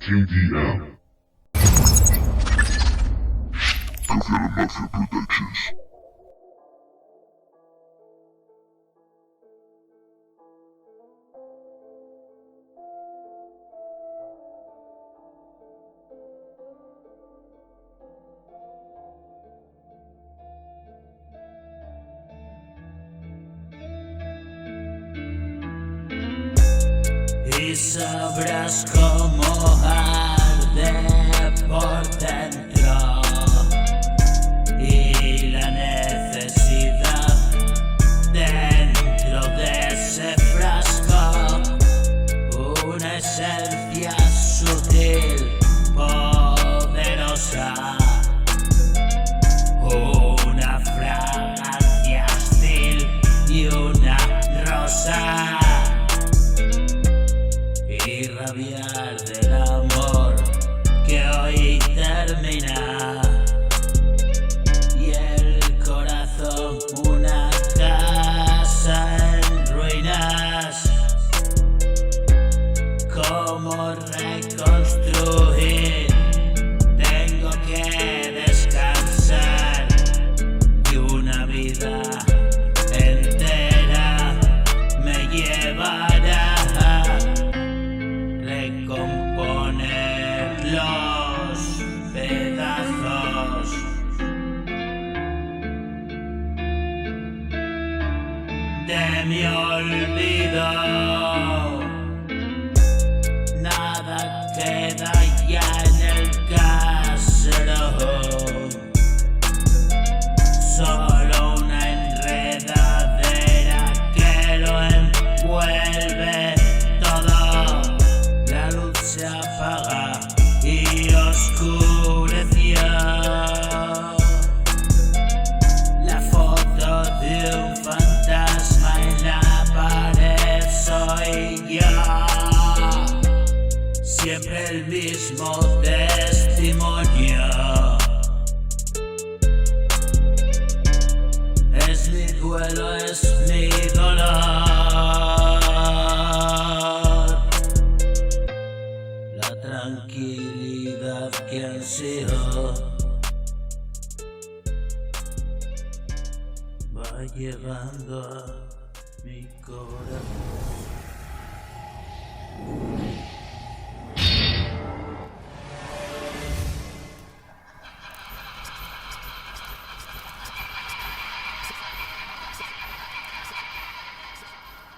Team DM. Confirm Mafia Productions. Y sabrás cómo arde por dentro y la necesidad dentro de ese frasco, una esencia sutil, poderosa, una fragancia hostil y una rosa. Irradiar del amor que hoy termina y el corazón una casa en ruinas. ¿Cómo reconstruir? Tengo que descansar y una vida entera me llevará recomponer los pedazos de mi olvido. Nada queda ya en el caserón, solo una enredadera que lo envuelve todo. La luz se apaga y oscureció. La foto de un fantasma en la pared soy yo. Siempre el mismo testimonio. Es mi duelo, es mi dolor. La tranquilidad que ansío va llegando a mi corazón.